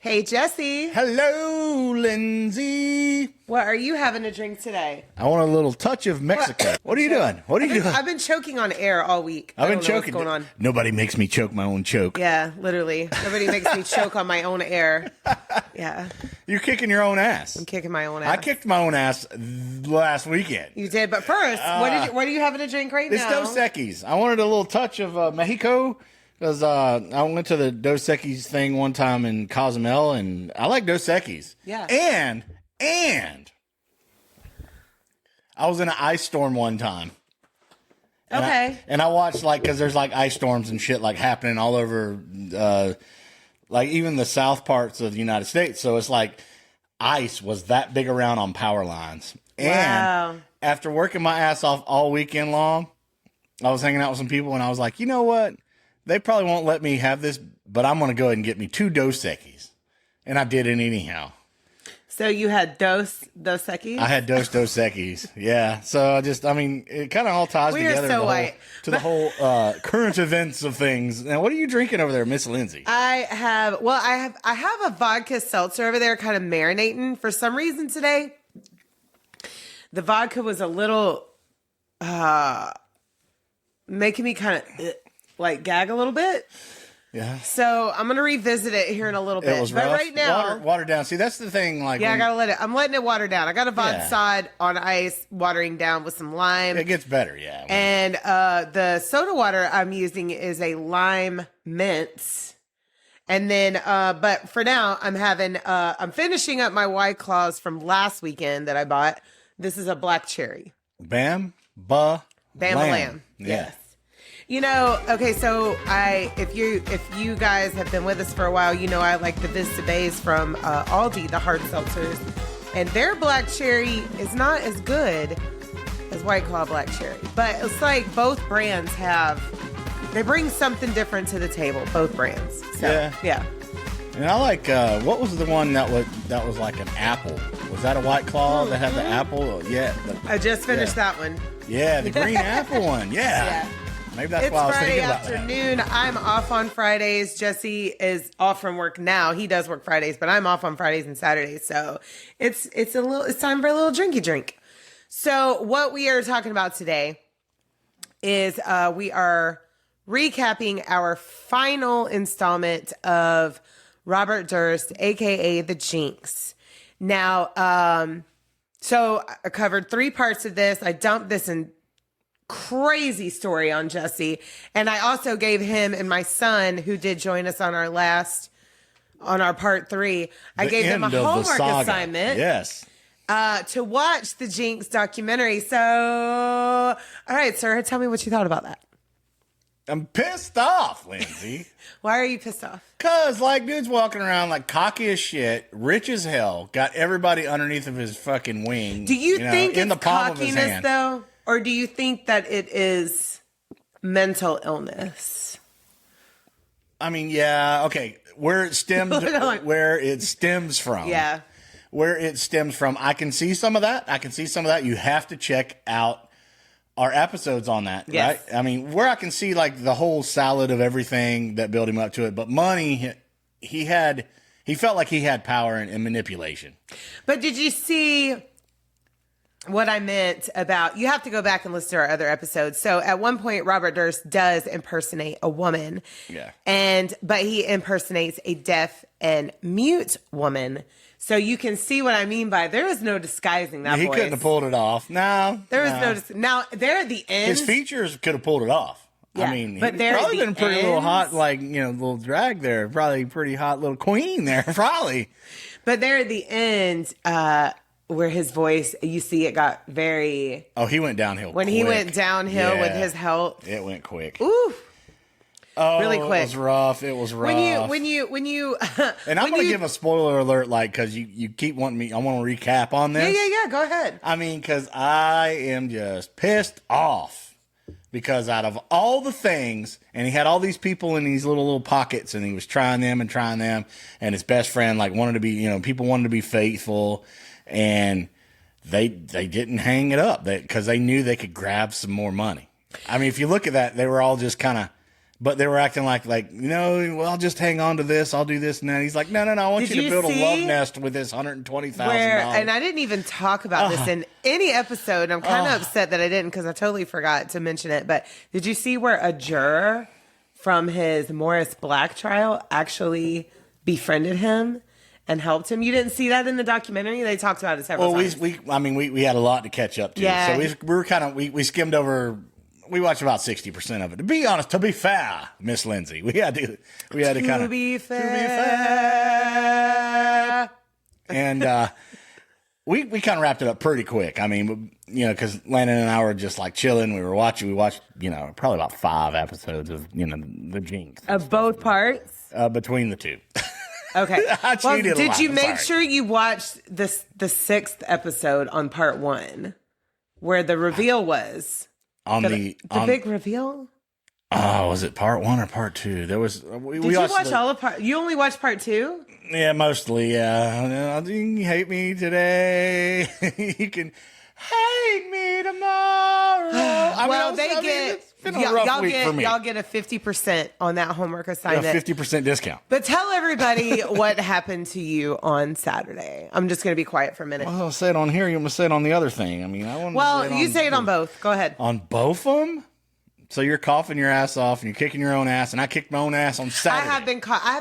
Hey, Jesse. Hello, Lindsay. What are you having to drink today? I want a little touch of Mexico. What are you doing? What are you doing? I've been choking on air all week. I've been choking. What's going on? Nobody makes me choke my own choke. Yeah, literally. Nobody makes me choke on my own air. Yeah. You're kicking your own ass. I'm kicking my own ass. I kicked my own ass last weekend. You did, but first, what are you having to drink right It's now? Dos Equis. I wanted a little touch of Mexico. Because I went to the Dos Equis thing one time in Cozumel, and I like Dos Equis. Yeah. And I was in an ice storm one time. Okay. And I watched, because there's, ice storms and shit, happening all over, even the south parts of the United States. So it's ice was that big around on power lines. Wow. And after working my ass off all weekend long, I was hanging out with some people, and I was like, you know what? They probably won't let me have this, but I'm going to go ahead and get me 2 Dos Equis. And I did it anyhow. So you had Dos Equis? I had Dos Equis. Yeah. So it kind of all ties together to the whole current events of things. Now, what are you drinking over there, Miss Lindsay? I have a vodka seltzer over there kind of marinating. For some reason today, the vodka was a little making me kind of gag a little bit. Yeah. So I'm gonna revisit it here in a little bit. It was but rough. right now, water down. See, that's the thing. I'm letting it water down. I got a Vodsod on ice, watering down with some lime. It gets better, yeah. And the soda water I'm using is a lime mint. And then, but for now, I'm finishing up my White Claws from last weekend that I bought. This is a black cherry. Bam, lamb. Yeah. Yes. Okay, so if you guys have been with us for a while, I like the Vista Bays from Aldi, the hard seltzers, and their black cherry is not as good as White Claw black cherry, but it's like both brands they bring something different to the table, both brands. So, yeah. And I like what was the one that was like an apple? Was that a White Claw that had the apple? Yeah. I just finished that one. Yeah, the green apple one. Yeah. Maybe that's why I was thinking about that. It's Friday afternoon. I'm off on Fridays. Jesse is off from work now. He does work Fridays, but I'm off on Fridays and Saturdays. So it's time for a little drinky drink. So what we are talking about today is we are recapping our final installment of Robert Durst, aka the Jinx. Now, so I covered 3 parts of this. I dumped this in crazy story on Jesse, and I also gave him and my son, who did join us on our part 3, I gave them a homework assignment. Yes. To watch the Jinx documentary. So, all right, sir, tell me what you thought about that. I'm pissed off, Lindsay. Why are you pissed off? Cause dude's walking around cocky as shit, rich as hell, got everybody underneath of his fucking wing. Do you think in it's the palm of his cockiness hand. though? Or do you think that it is mental illness? Yeah, okay. Where it stems from. Yeah. Where it stems from. I can see some of that. You have to check out our episodes on that, yes. Right? Where I can see the whole salad of everything that built him up to it, but money, he felt like he had power and manipulation. But did you see what I meant about, you have to go back and listen to our other episodes. So at one point, Robert Durst does impersonate a woman. Yeah. But he impersonates a deaf and mute woman. So you can see what I mean by there is no disguising that voice. He couldn't have pulled it off. No. There is now, there at the end. His features could have pulled it off. Yeah, but there probably been a pretty little hot, little drag there. Probably pretty hot little queen there, probably. But there at the end, where his voice, you see it got very... Oh, he went downhill When quick. he went downhill with his health. It went quick. Ooh. Oh, really quick. It was rough. When you and I'm going to give a spoiler alert, because you keep wanting me, I want to recap on this. Yeah, go ahead. Because I am just pissed off. Because out of all the things, and he had all these people in these little pockets, and he was trying them, and his best friend wanted to be, people wanted to be faithful, and they didn't hang it up because they knew they could grab some more money. If you look at that, they were all just kind of But they were acting like, well, I'll just hang on to this. I'll do this and that. He's like, no. I want you to build a love nest with this $120,000. And I didn't even talk about this in any episode. I'm kind of upset that I didn't because I totally forgot to mention it. But did you see where a juror from his Morris Black trial actually befriended him and helped him? You didn't see that in the documentary? They talked about it several times. We had a lot to catch up to. Yeah. So we were we skimmed over. We watched about 60% of it. To be honest, to be fair, Miss Lindsay, we had to kind of be fair. And we kind of wrapped it up pretty quick. I mean, because Landon and I were just like chilling. We watched, probably about 5 episodes of, the Jinx. Of both parts? Between the two. Okay. Did you make sorry. sure you watched the 6th episode on part 1 where the reveal was? The big reveal? Oh, was it part 1 or part 2? There was. Did you watch all of part? You only watched part 2? Yeah, mostly. Yeah, you can hate me today. You can hate me tomorrow. It's been a rough week for me. Y'all get a 50% on that homework assignment. A 50% discount. But tell everybody what happened to you on Saturday. I'm just going to be quiet for a minute. Well, I'll say it on here. You want me to say it on the other thing? I mean, say it on both. Go ahead. On both of them? So you're coughing your ass off and you're kicking your own ass, and I kicked my own ass on Saturday. I have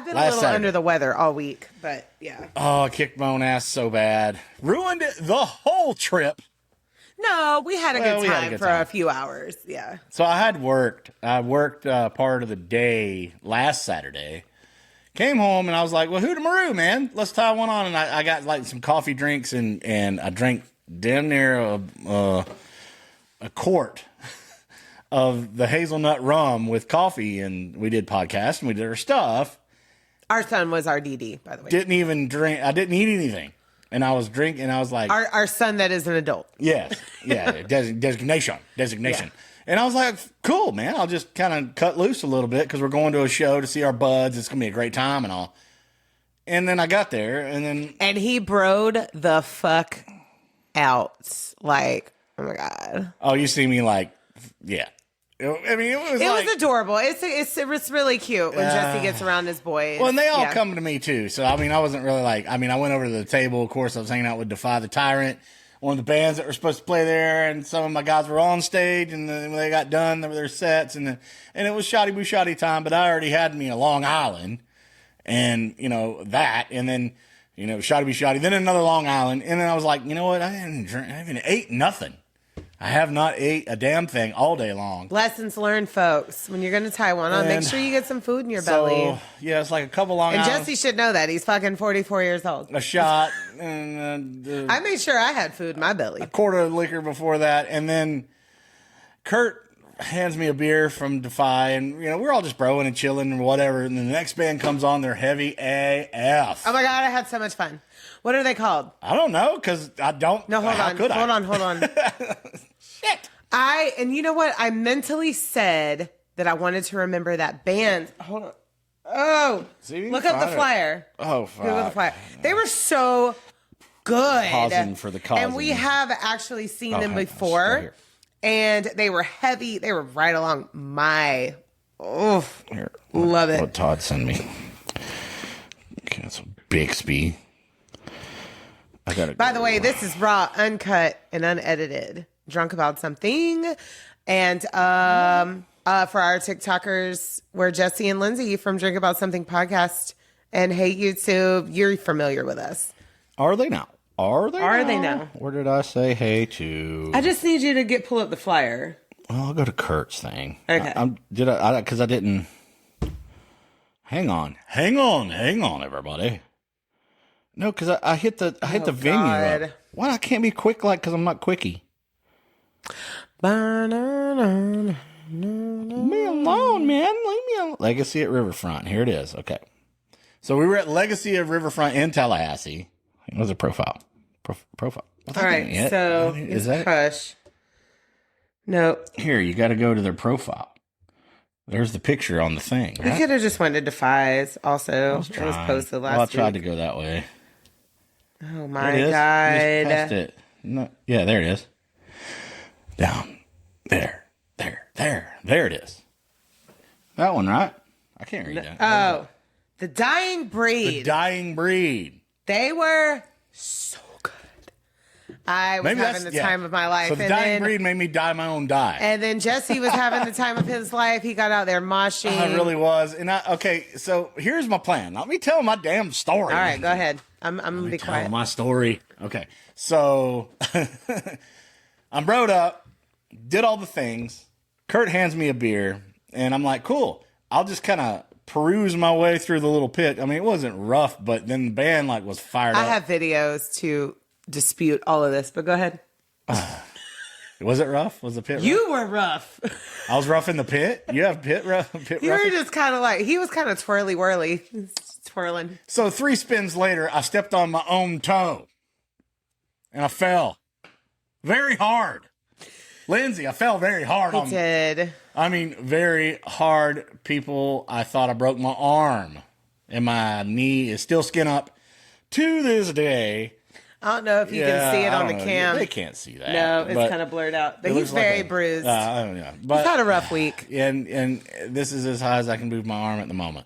been a little under the weather all week, but yeah. Oh, I kicked my own ass so bad. Ruined the whole trip. No, we had a good time for a few hours. Yeah. So I worked part of the day last Saturday. Came home and I was like, well, hootamaroo, man. Let's tie one on. And I got like some coffee drinks and I drank damn near a quart of the hazelnut rum with coffee. And we did podcasts and we did our stuff. Our son was our DD, by the way. Didn't even drink. I didn't eat anything. And I was drinking, and I was like... Our son that is an adult. Yes. Yeah. Designation. Yeah. And I was like, cool, man. I'll just kind of cut loose a little bit because we're going to a show to see our buds. It's going to be a great time and all. And then I got there, and then... And he broed the fuck out. Like, oh, my God. Oh, you see me like... Yeah. I mean, it was adorable. It's really cute when Jesse gets around his boys. Well, and they all come to me too. So I mean, I wasn't really I went over to the table. Of course, I was hanging out with Defy the Tyrant, one of the bands that were supposed to play there, and some of my guys were on stage. And then when they got done, there were their sets, and it was shoddy boo shoddy time. But I already had me a Long Island, and that, and then shoddy boo shoddy, then another Long Island, and then I was like, you know what? I haven't ate nothing. I have not ate a damn thing all day long. Lessons learned, folks. When you're going to Taiwan, make sure you get some food in your belly. Yeah, it's like a couple Long Islands. And Jesse should know that. He's fucking 44 years old. A shot. And I made sure I had food in my belly. A quart of liquor before that. And then Kurt hands me a beer from Defy. And, we're all just broing and chilling and whatever. And then the next band comes on. They're heavy AF. Oh, my God. I had so much fun. What are they called? I don't know because I don't. No, hold on. Shit. And you know what? I mentally said that I wanted to remember that band. Hold on. Oh, look up the flyer. Oh, fuck. Look up the flyer. They were so good. Pausing for the cause. And we have actually seen them before. And they were heavy. They were right along my. Oh, love it. What Todd send me? Okay, that's Bixby. By the way, this is raw, uncut, and unedited. Drunk About Something. And for our TikTokers, we're Jesse and Lindsay from Drink About Something podcast. And hey, YouTube, you're familiar with us. Are they now? Are they now? Where did I say hey to? I just need you to pull up the flyer. Well, I'll go to Kurt's thing. Okay. Because I didn't. Hang on, everybody. No, because I hit the venue up. Why I can't be quick because I'm not quickie. Leave me alone, man. Leave me alone. Legacy at Riverfront. Here it is. Okay. So we were at Legacy of Riverfront in Tallahassee. It was a profile. Profile. All right. So is that Hush? Nope. Here, you got to go to their profile. There's the picture on the thing. Right? We could have just went to Defies also. It was posted last week. I tried to go that way. Oh my God. Just past it. No, yeah, there it is. Down. There it is. That one, right? I can't read that. Oh, The Dying Breed. The Dying Breed. They were so good. I was having the time of my life. So The Dying Breed made me die my own die. And then Jesse was having the time of his life. He got out there moshing. I really was. And okay, so here's my plan. Let me tell my damn story. All right, go ahead. I'm going to be quiet. Tell my story. Okay, so I'm broed up, did all the things. Kurt hands me a beer, and I'm like, cool. I'll just kind of peruse my way through the little pit. I mean, it wasn't rough, but then the band was fired up. I have videos to dispute all of this, but go ahead. Was it rough? Was the pit rough? You were rough. I was rough in the pit? You have pit rough? You were just kind of like, he was kind of twirly-whirly. Twirling. So 3 spins later, I stepped on my own toe. And I fell. Very hard. Lindsay, I fell very hard. He did. I mean, very hard, people. I thought I broke my arm. And my knee is still skin up to this day. I don't know if you can see it on the cam. They can't see that. No, it's kind of blurred out. But he's very bruised. I don't know. But, he's had a rough week. And this is as high as I can move my arm at the moment.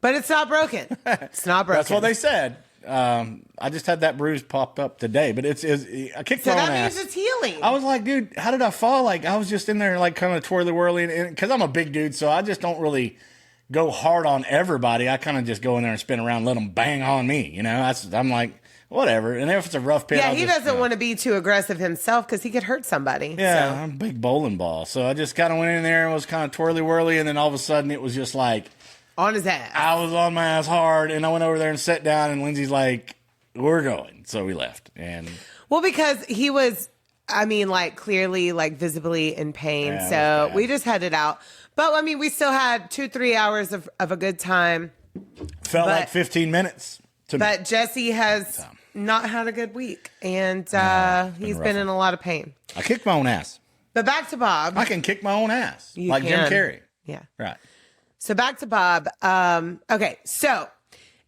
But it's not broken. It's not broken. That's what they said. I just had that bruise popped up today, but I kicked my own ass. So that means it's healing. I was like, dude, how did I fall? Like, I was just in there, like, kind of twirly-whirly, because I'm a big dude, so I just don't really go hard on everybody. I kind of just go in there and spin around, let them bang on me, you know? I'm like, whatever. And if it's a rough pit, he doesn't want to be too aggressive himself because he could hurt somebody. Yeah, so. I'm a big bowling ball. So I just kind of went in there and was kind of twirly-whirly, and then all of a sudden it was just like, on his ass. I was on my ass hard, and I went over there and sat down, and Lindsay's like, we're going. So we left. Well, because he was, I mean, like, clearly, like, visibly in pain. Yeah, so we just headed out. But, I mean, we still had 2-3 hours of a good time. Felt like 15 minutes to me. But Jesse has not had a good week, and he's been in a lot of pain. I kicked my own ass. But back to Bob. I can kick my own ass. Like Jim Carrey. Yeah. Right. So back to Bob. Okay, so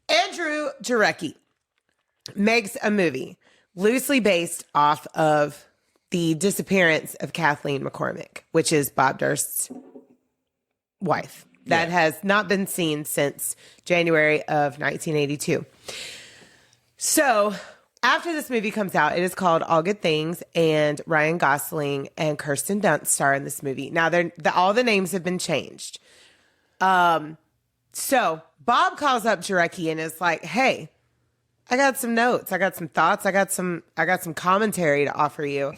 Andrew Jarecki makes a movie loosely based off of the disappearance of Kathleen McCormack, which is Bob Durst's wife that has not been seen since January of 1982. So after this movie comes out, it is called All Good Things, and Ryan Gosling and Kirsten Dunst star in this movie. Now, all the names have been changed. So Bob calls up Jarecki and is like, hey, I got some notes. I got some thoughts. I got some commentary to offer you.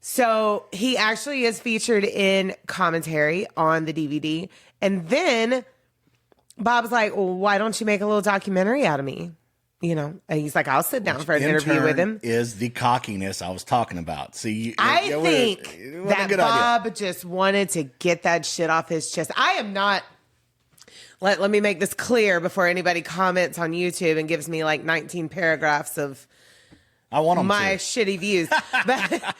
So he actually is featured in commentary on the DVD. And then Bob's like, well, why don't you make a little documentary out of me? You know, and he's like, I'll sit down for an interview with him. Is the cockiness I was talking about. See, I think that Bob just wanted to get that shit off his chest. I am not. Let me make this clear before anybody comments on YouTube and gives me like 19 paragraphs of my shitty views. But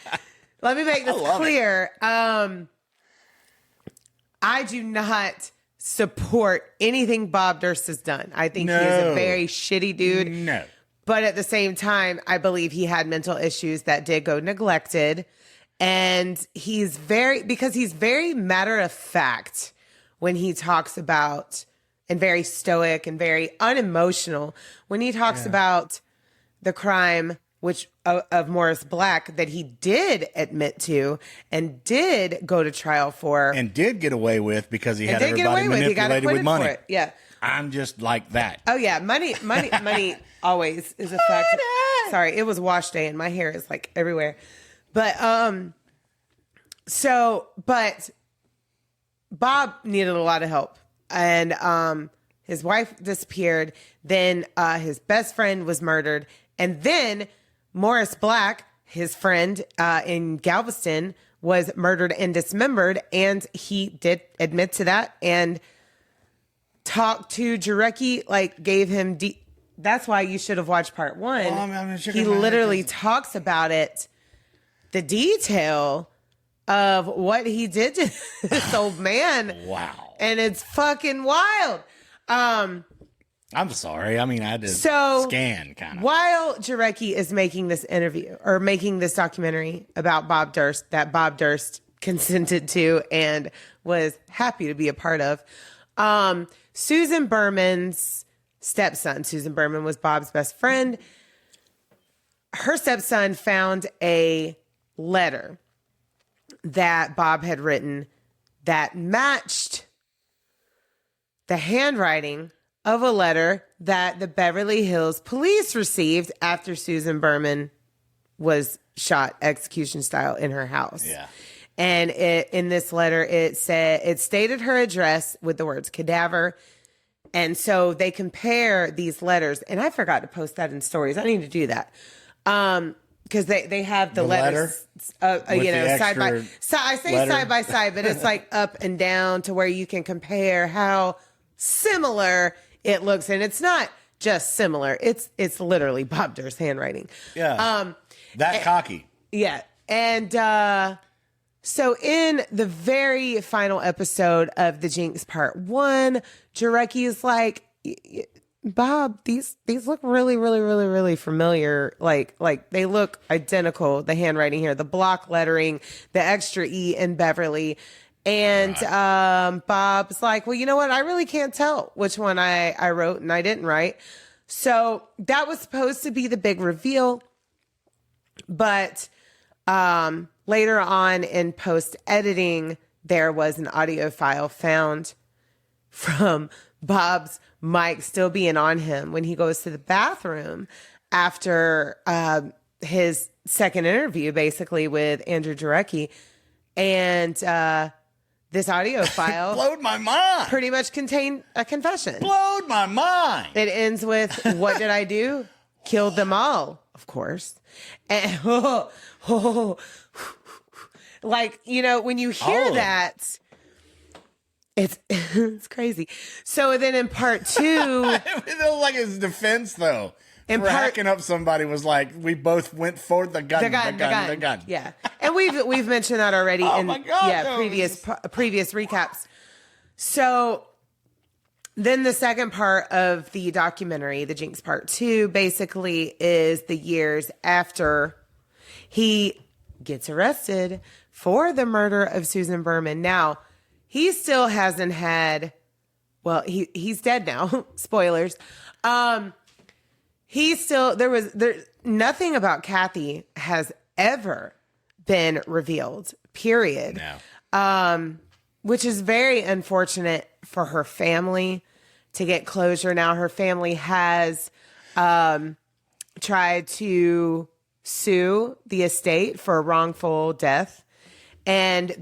let me make this clear. I do not support anything Bob Durst has done. I think he is a very shitty dude. No. But at the same time, I believe he had mental issues that did go neglected. And he's very matter of fact when he talks about, and very stoic and very unemotional when he talks about the crime of Morris Black that he did admit to and did go to trial for. And did get away with because he had everybody manipulated with money. For it. Yeah. I'm just like that. Oh, yeah. Money always is a factor. Sorry, it was wash day and my hair is like everywhere. But, but Bob needed a lot of help. And his wife disappeared. Then his best friend was murdered. And then Morris Black, his friend in Galveston, was murdered and dismembered. And he did admit to that and talked to Jarecki, like gave him... That's why you should have watched part one. Well, he literally talks about it, the detail of what he did to this old man. Wow. And it's fucking wild. I'm sorry. I mean, I had to scan kind of. While Jarecki is making this interview or making this documentary about Bob Durst, that Bob Durst consented to and was happy to be a part of. Susan Berman's stepson. Susan Berman was Bob's best friend. Her stepson found a letter that Bob had written that matched the handwriting of a letter that the Beverly Hills police received after Susan Berman was shot execution style in her house. Yeah. And in this letter, it stated her address with the words cadaver. And so they compare these letters, and I forgot to post that in stories. I need to do that. Because they have the letters, side by side, but it's like up and down to where you can compare how similar it looks. And it's not just similar. It's literally Bob Durst's handwriting. Yeah. Cocky. Yeah. And, so in the very final episode of the Jinx Part 1, Jarecki is like, Bob, these look really, really, really, really familiar. Like they look identical. The handwriting here, the block lettering, the extra E in Beverly. And Bob's like, well, you know what? I really can't tell which one I wrote and I didn't write. So that was supposed to be the big reveal. But later on in post editing, there was an audio file found from Bob's mic still being on him when he goes to the bathroom after his second interview, basically with Andrew Jarecki. And this audio file blowed my mind. Pretty much contained a confession. Blowed my mind. It ends with, what did I do? Killed them all, of course. And like, when you hear that, it's crazy. So then in part 2, it was like his defense though. Hacking up somebody was like, we both went for the gun. Yeah, and we've mentioned that already in previous recaps. So then the second part of the documentary, the Jinx Part 2, basically is the years after he gets arrested for the murder of Susan Berman. Now, he still hasn't had, well, he's dead now. Spoilers. Nothing about Kathy has ever been revealed, period. No. Which is very unfortunate for her family to get closure. Now her family has tried to sue the estate for wrongful death. And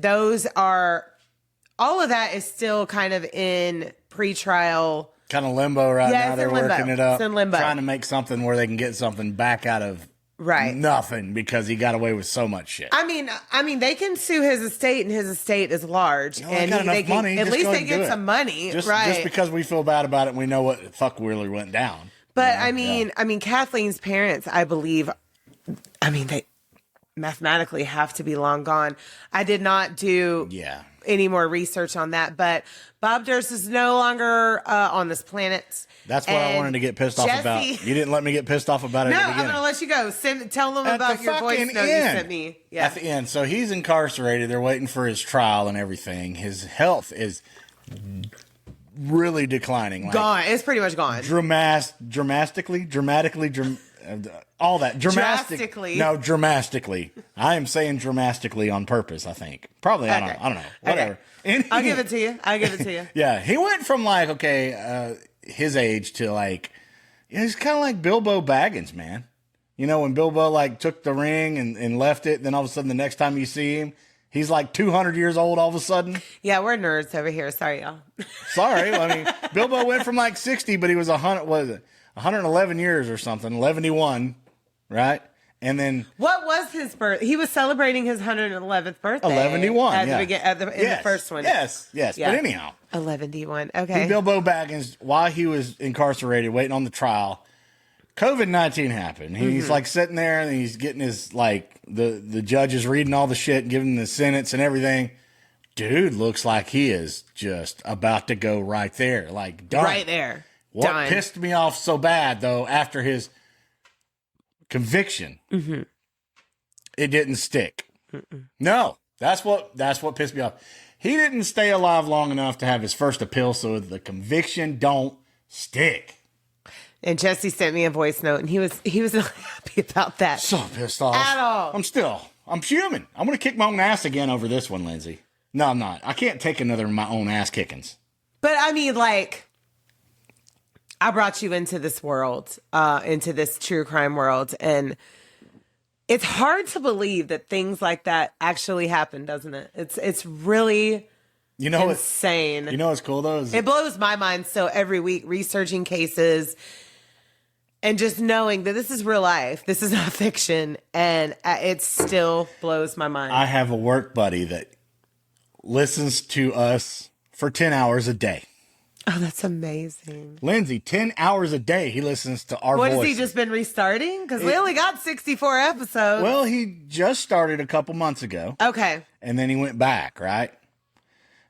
all of that is still kind of in pretrial. Kind of limbo right now. They're working it up. It's in limbo. Trying to make something where they can get something back out of nothing because he got away with so much shit. I mean, they can sue his estate, and his estate is large, and they can, money. At least they get some money, right? Just because we feel bad about it, and we know what the fuck really went down. But I mean, Kathleen's parents, I believe, they mathematically have to be long gone. I did not do any more research on that, but Bob Durst is no longer on this planet. That's what I wanted to get pissed off about. You didn't let me get pissed off about it. No, at the beginning. I'm going to let you go. Tell them about your voice note you sent me. Yeah. At the end. So he's incarcerated. They're waiting for his trial and everything. His health is really declining. Gone. It's pretty much gone. Dramatically. All that. Drastically. No, dramatically. I am saying dramatically on purpose, I think. Probably, okay. I don't know. Whatever. Okay. I'll give it to you. Yeah. He went from his age to he's kind of like Bilbo Baggins, man. You know, when Bilbo took the ring and left it, then all of a sudden the next time you see him, he's 200 years old all of a sudden. Yeah, we're nerds over here. Sorry, y'all. Sorry. Bilbo went from 60, but he was 111 years or something, 111, right? And then what was his birth? He was celebrating his 111th birthday. 111, in the first one. Yes. Yeah. But anyhow, 111. Okay. Bilbo Baggins, while he was incarcerated, waiting on the trial, COVID-19 happened. He's sitting there and he's getting his the judge is reading all the shit, giving him the sentence and everything. Dude looks like he is just about to go right there, done. Right there. What done. Pissed me off so bad though after his conviction, it didn't stick. No, That's what pissed me off. He didn't stay alive long enough to have his first appeal, so the conviction don't stick. And Jesse sent me a voice note, and he was not happy about that. So pissed off. At all. I'm fuming. I'm going to kick my own ass again over this one, Lindsay. No, I'm not. I can't take another of my own ass kickings. But I mean, like, I brought you into this world, into this true crime world, and it's hard to believe that things like that actually happen, doesn't it? It's really insane. You know what's cool, though? It blows my mind. So every week, researching cases and just knowing that this is real life. This is not fiction. And it still blows my mind. I have a work buddy that listens to us for 10 hours a day. Oh, that's amazing. Lindsay, 10 hours a day he listens to our voice. What, has he just been restarting? Because we only got 64 episodes. Well, he just started a couple months ago. Okay. And then he went back, right?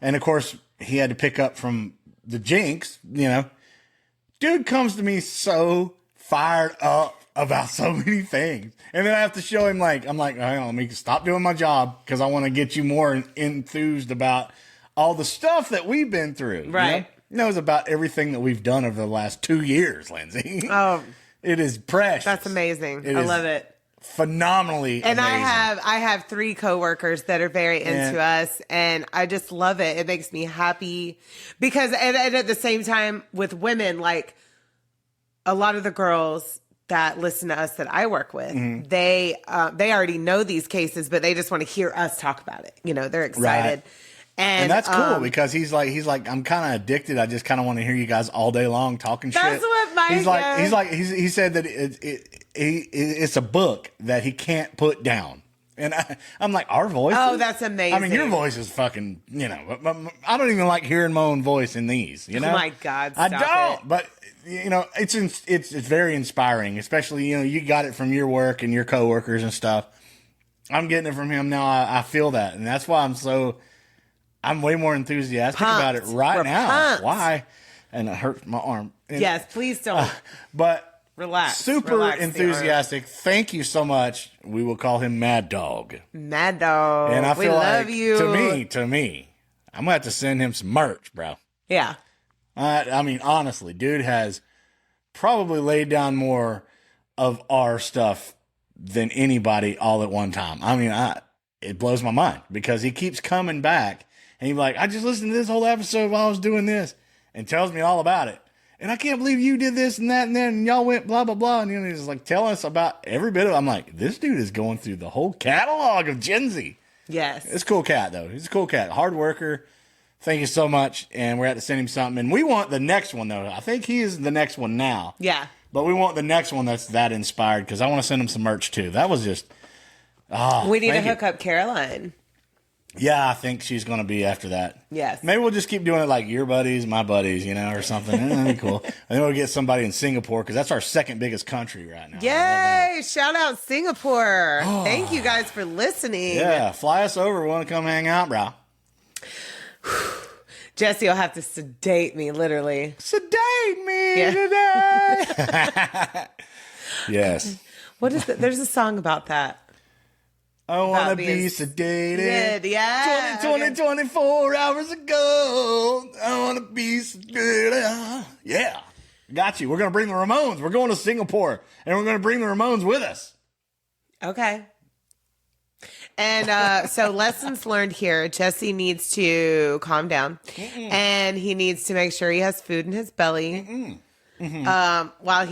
And, of course, he had to pick up from the Jinx, Dude comes to me so fired up about so many things. And then I have to show him, I'm like, hang on, let me stop doing my job because I want to get you more enthused about all the stuff that we've been through. Right. He knows about everything that we've done over the last 2 years, Lindsay. Oh. It is precious. That's amazing. I love it. Phenomenally and amazing. I have 3 coworkers that are very into us, and I just love it. It makes me happy because and at the same time with women, like a lot of the girls that listen to us that I work with, they already know these cases, but they just want to hear us talk about it. They're excited. Right. And that's cool because he's like, I'm kind of addicted. I just kind of want to hear you guys all day long talking shit. That's what my he said that it's a book that he can't put down. And I'm like, our voice? Oh, that's amazing. I mean, your voice is fucking, I don't even like hearing my own voice in these, Oh my God, stop I don't, but it's very inspiring, especially, you got it from your work and your coworkers and stuff. I'm getting it from him now. I feel that. And that's why I'm way more enthusiastic about it right now. Pumped. Why? And it hurts my arm. And, yes, please don't. But relax. Super enthusiastic. Thank you so much. We will call him Mad Dog. Mad Dog. And I feel love you. To me, I'm gonna have to send him some merch, bro. Yeah. I mean, honestly, dude has probably laid down more of our stuff than anybody all at one time. I mean, it blows my mind because he keeps coming back. And he's like, I just listened to this whole episode while I was doing this and tells me all about it. And I can't believe you did this and that and then and y'all went blah, blah, blah. And he's like telling us about every bit of it. I'm like, this dude is going through the whole catalog of Gen Z. Yes. It's a cool cat, though. He's a cool cat. Hard worker. Thank you so much. And we're at to send him something. And we want the next one, though. I think he is the next one now. Yeah. But we want the next one that's that inspired because I want to send him some merch, too. That was just... we need to hook up Caroline. Yeah, I think she's going to be after that. Yes. Maybe we'll just keep doing it like your buddies, my buddies, or something. That'd be cool. And then we'll get somebody in Singapore because that's our second biggest country right now. Yay! Shout out Singapore. Thank you guys for listening. Yeah, fly us over. We want to come hang out, bro. Jesse will have to sedate me, literally. Sedate me today. Yes. What is that? There's a song about that. I want to be sedated. Yeah. 24 hours ago. I want to be sedated. Yeah. Got you. We're going to bring the Ramones. We're going to Singapore. And we're going to bring the Ramones with us. Okay. And so lessons learned here. Jesse needs to calm down. And he needs to make sure he has food in his belly. While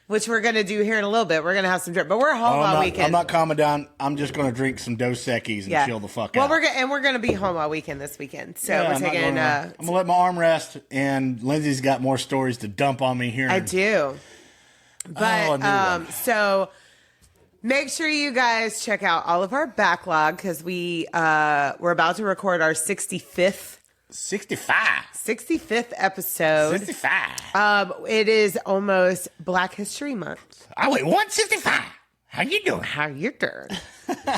which we're going to do here in a little bit. We're going to have some drink. But we're home all weekend. I'm not calming down. I'm just going to drink some Dos Equis and chill the fuck out. Well, we're going to be home all weekend this weekend. So we're taking... I'm going to let my arm rest. And Lindsay's got more stories to dump on me here. I do. But so... Make sure you guys check out all of our backlog because we're about to record our 65th episode. 65. It is almost Black History Month. Oh wait, 165. How you doing? How you doing?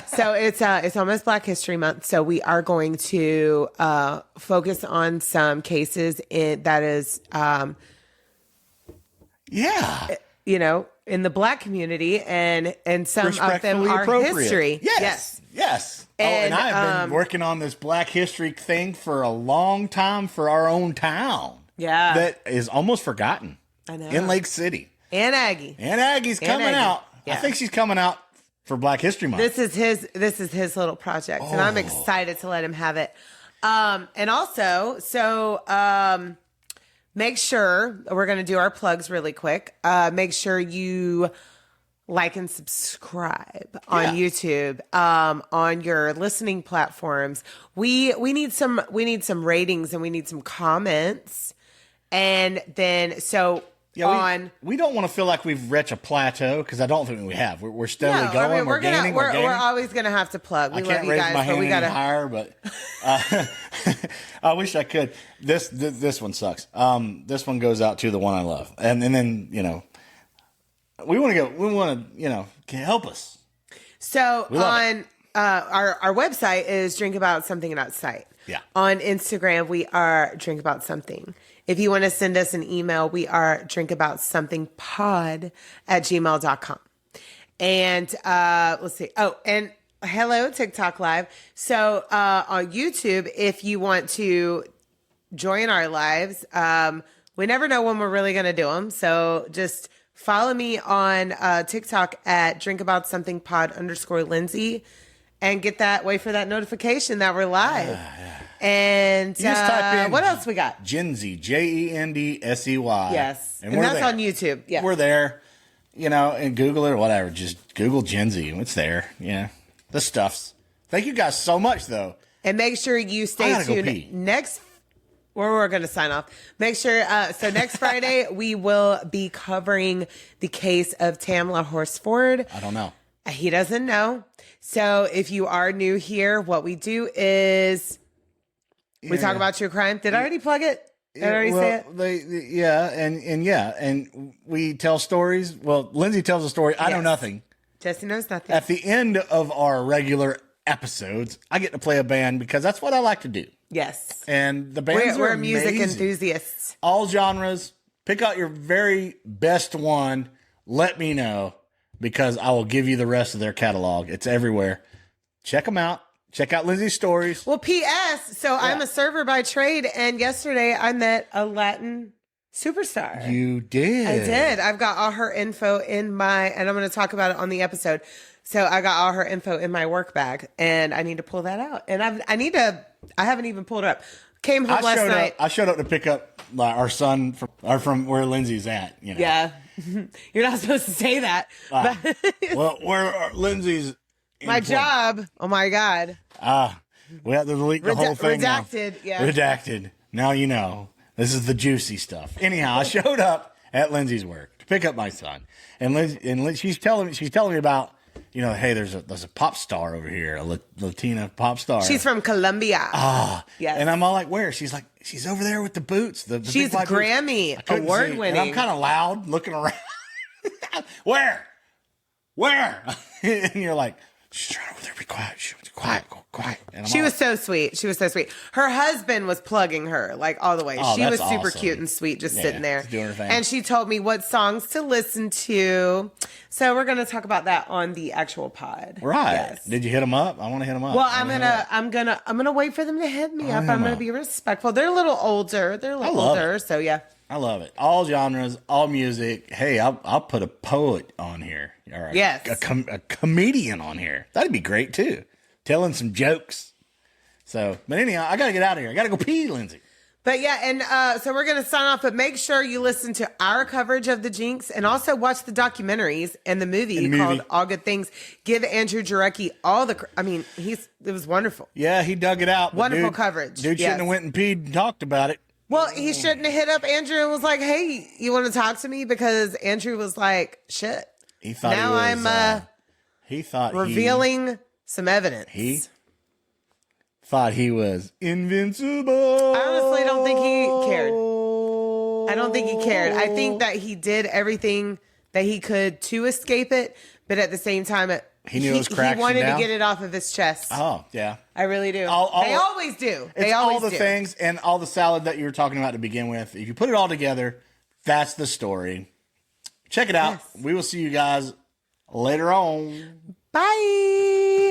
So it's almost Black History Month. So we are going to focus on some cases that is yeah. in the Black community, and some of them Respectfully are appropriate. history. Yes. And I've been working on this Black history thing for a long time for our own town. Yeah. That is almost forgotten. I know. In Lake City. And Aggie. And Aggie's coming out. Yeah. I think she's coming out for Black History Month. This is his little project, and I'm excited to let him have it. And also, make sure we're going to do our plugs really quick. Make sure you like and subscribe on YouTube, on your listening platforms. We need some ratings, and we need some comments. And then we don't want to feel like we've reached a plateau, because I don't think we have. We're steadily going. We're gaining. We're always going to have to plug. We I love can't you raise guys, my hand but we got to higher. But I wish I could. This one sucks. This one goes out to the one I love, and then we want to go. We want to can you help us. So on our website is Drink About Something and Outside. Yeah. On Instagram, we are Drink About Something. If you want to send us an email, we are drinkaboutSomethingPod@gmail.com. And let's see. Oh, and hello, TikTok Live. So on YouTube, if you want to join our lives, we never know when we're really going to do them. So just follow me on TikTok at drinkaboutsomethingpod_Lindsay and wait for that notification that we're live. Yeah. And you just type in what else we got? Jensey, JENDSEY. Yes. And we're that's there. on YouTube. Yeah. We're there, and Google it or whatever. Just Google Jensey. It's there. Yeah. The stuffs. Thank you guys so much, though. And make sure you stay tuned next. We're going to sign off. Make sure. So next Friday, we will be covering the case of Tamla Horsford. I don't know. He doesn't know. So if you are new here, what we do is we talk about true crime. Did I already plug it? Did I already say it? And we tell stories. Well, Lindsay tells a story. I know nothing. Jesse knows nothing. At the end of our regular episodes, I get to play a band because that's what I like to do. Yes. And the bands we're are music amazing. enthusiasts. All genres. Pick out your very best one. Let me know, because I will give you the rest of their catalog. It's everywhere. Check them out. Check out Lindsay's stories. Well, P.S. So I'm a server by trade, and yesterday I met a Latin superstar. You did. I did. I've got all her info and I'm going to talk about it on the episode. So I got all her info in my work bag, and I need to pull that out. And I haven't even pulled it up. Came home last night. I showed up to pick up our son from where Lindsay's at. Yeah. You're not supposed to say that. Well, where Lindsay's. My job. Oh my God. We have to delete the whole thing. Redacted. Now. Redacted. Now you know. This is the juicy stuff. Anyhow, I showed up at Lindsay's work to pick up my son, and she's telling me about, hey, there's a pop star over here, a Latina pop star. She's from Colombia. Yes. And I'm all like, where? She's like, she's over there with the boots. She's Grammy award winning. And I'm kind of loud looking around. Where? And you're like, she's trying over there. Be quiet. Quiet. And she was so sweet. Her husband was plugging her like all the way. She was super cute and sweet, just sitting there. Doing her thing. And she told me what songs to listen to. So we're going to talk about that on the actual pod. Right. Yes. Did you hit them up? I want to hit them up. Well, I'm gonna wait for them to hit me up. I'm gonna be respectful. They're a little older. So yeah. I love it. All genres, all music. Hey, I'll put a poet on here. All right. Yes. A comedian on here. That'd be great too. Telling some jokes. So, but anyhow, I got to get out of here. I got to go pee, Lindsay. But yeah, and so we're going to sign off, but make sure you listen to our coverage of the Jinx and also watch the documentaries and the movie called All Good Things. Give Andrew Jarecki it was wonderful. Yeah, he dug it out. Wonderful coverage. Dude shouldn't have went and peed and talked about it. Well, he shouldn't have hit up Andrew and was like, hey, you want to talk to me? Because Andrew was like, shit. He thought he thought revealing some evidence. He thought he was invincible. I honestly don't think he cared. I think that he did everything that he could to escape it, but at the same time, he knew it was crashing down. He wanted to get it off of his chest. Oh, yeah. I really do. They always do. It's all the things and all the salad that you were talking about to begin with. If you put it all together, that's the story. check it out. Yes. We will see you guys later on. Bye.